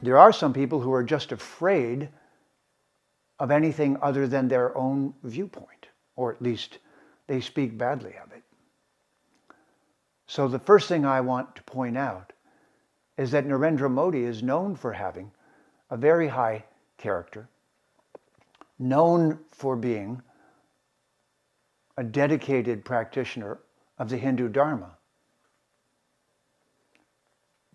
There are some people who are just afraid of anything other than their own viewpoint, or at least they speak badly of it. So the first thing I want to point out is that Narendra Modi is known for having a very high character, known for being a dedicated practitioner of the Hindu Dharma.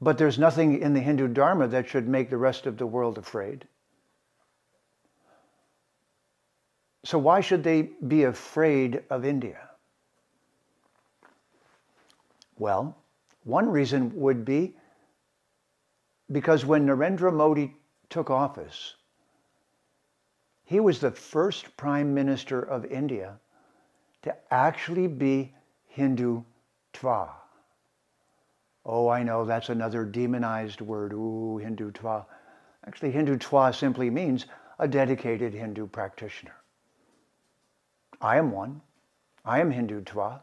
But there's nothing in the Hindu Dharma that should make the rest of the world afraid. So why should they be afraid of India? Well, one reason would be because when Narendra Modi took office, he was the first Prime Minister of India to actually be Hindutva. Oh, I know, that's another demonized word. Ooh, Hindutva. Actually, Hindutva simply means a dedicated Hindu practitioner. I am one. I am Hindutva.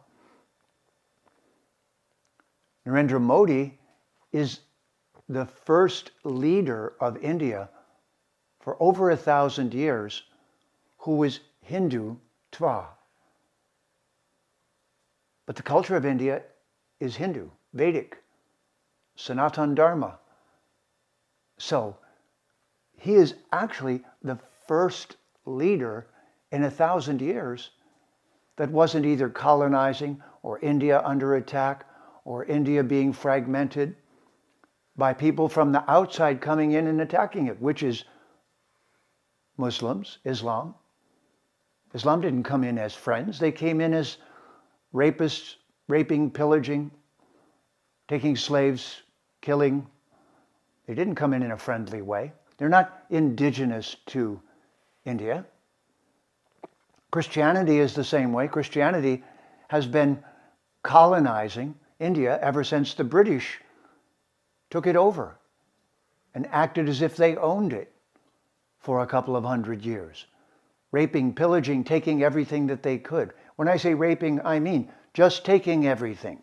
Narendra Modi is the first leader of India for over 1,000 years who was Hindutva. But the culture of India is Hindu, Vedic, Sanatana Dharma. So he is actually the first leader in 1,000 years that wasn't either colonizing or India under attack or India being fragmented by people from the outside coming in and attacking it, which is Muslims, Islam. Islam didn't come in as friends. They came in as rapists, raping, pillaging, taking slaves, killing. They didn't come in a friendly way. They're not indigenous to India. Christianity is the same way. Christianity has been colonizing India ever since the British took it over and acted as if they owned it for a couple of hundred years. Raping, pillaging, taking everything that they could. When I say raping, I mean just taking everything.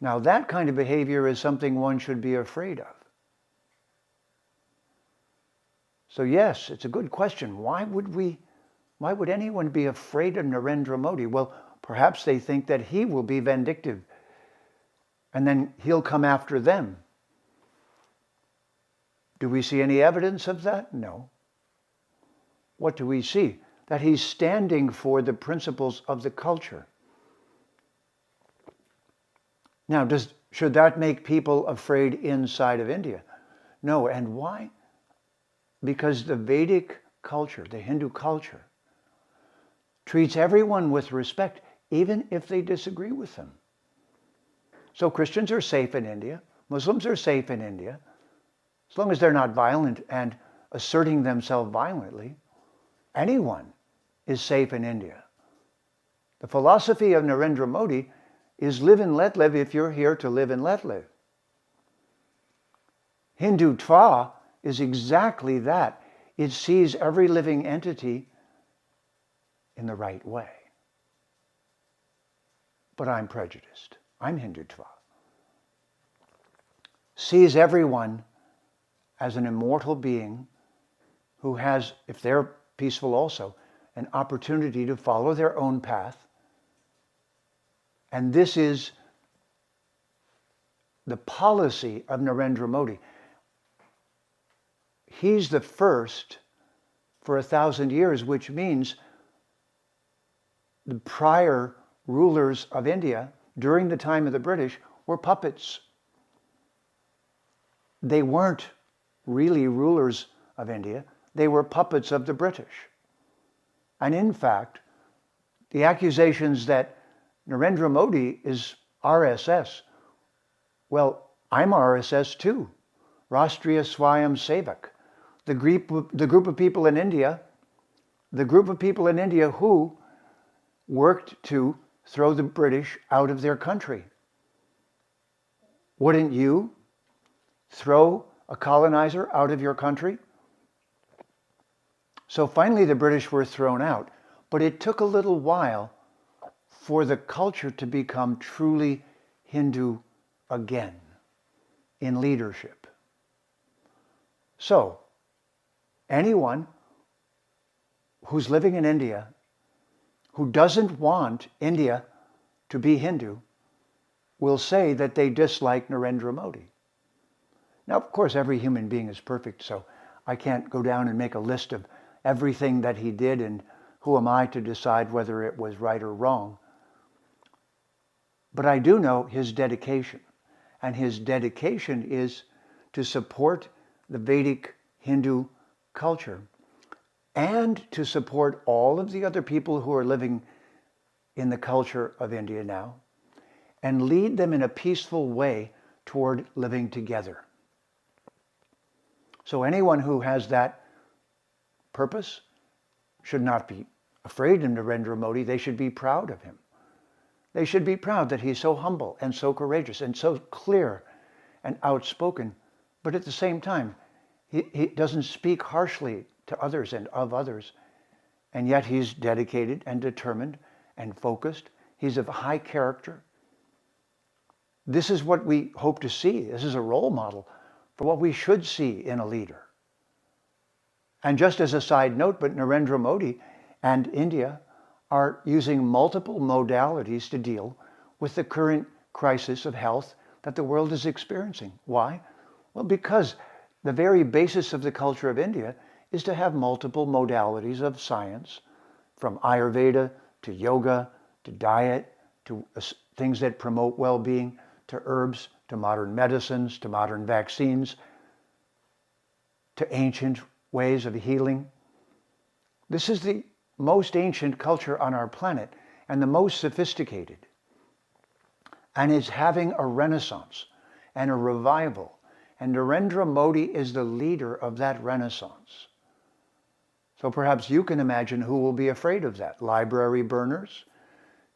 Now that kind of behavior is something one should be afraid of. So yes, it's a good question. Why would anyone be afraid of Narendra Modi? Well, perhaps they think that he will be vindictive and then he'll come after them. Do we see any evidence of that? No. What do we see? That he's standing for the principles of the culture. Now, should that make people afraid inside of India? No. And why? Because the Vedic culture, the Hindu culture, treats everyone with respect, even if they disagree with them. So Christians are safe in India. Muslims are safe in India, as long as they're not violent and asserting themselves violently. Anyone is safe in India. The philosophy of Narendra Modi is live and let live if you're here to live and let live. Hindutva is exactly that. It sees every living entity in the right way. But I'm prejudiced. I'm Hindutva. Sees everyone as an immortal being who has, if they're peaceful also, an opportunity to follow their own path. And this is the policy of Narendra Modi. He's the first for 1,000 years, which means the prior rulers of India during the time of the British were puppets. They weren't really rulers of India. They were puppets of the British. And in fact, the accusations that Narendra Modi is RSS, well, I'm RSS too, Rashtriya Swayam Sevak. The group of people in India who worked to throw the British out of their country. Wouldn't you throw a colonizer out of your country? So finally the British were thrown out, but it took a little while for the culture to become truly Hindu again in leadership. So, anyone who's living in India who doesn't want India to be Hindu will say that they dislike Narendra Modi. Now, of course, every human being is perfect, so I can't go down and make a list of everything that he did, and who am I to decide whether it was right or wrong. But I do know his dedication, and his dedication is to support the Vedic Hindu culture and to support all of the other people who are living in the culture of India now and lead them in a peaceful way toward living together. So anyone who has that purpose should not be afraid of Narendra Modi. They should be proud of him. They should be proud that he's so humble and so courageous and so clear and outspoken, but at the same time, he doesn't speak harshly to others and of others, and yet he's dedicated and determined and focused. He's of high character. This is what we hope to see. This is a role model for what we should see in a leader. And just as a side note, but Narendra Modi and India are using multiple modalities to deal with the current crisis of health that the world is experiencing. Why? Well, because the very basis of the culture of India is to have multiple modalities of science, from Ayurveda to yoga to diet to things that promote well-being, to herbs, to modern medicines, to modern vaccines, to ancient ways of healing. This is the most ancient culture on our planet and the most sophisticated, and is having a renaissance and a revival. And Narendra Modi is the leader of that renaissance. So perhaps you can imagine who will be afraid of that. Library burners,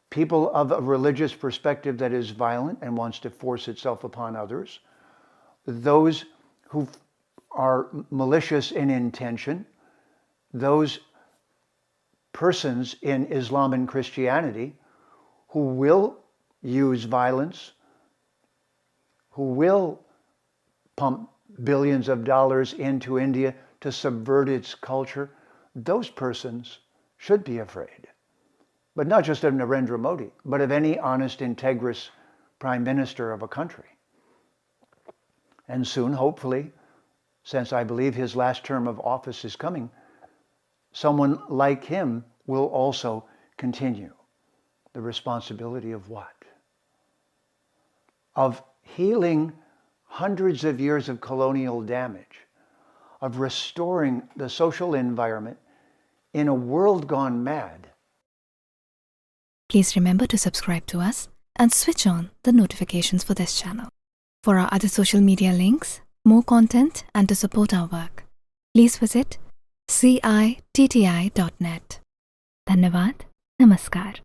people of a religious perspective that is violent and wants to force itself upon others, those who are malicious in intention, those persons in Islam and Christianity who will use violence, who will pump billions of dollars into India to subvert its culture. Those persons should be afraid. But not just of Narendra Modi, but of any honest, integrous prime minister of a country. And soon, hopefully, since I believe his last term of office is coming, someone like him will also continue the responsibility of what? Of healing hundreds of years of colonial damage, of restoring the social environment in a world gone mad. Please remember to subscribe to us and switch on the notifications for this channel. For our other social media links, more content, and to support our work, please visit citti.net. Dhanyavad. Namaskar.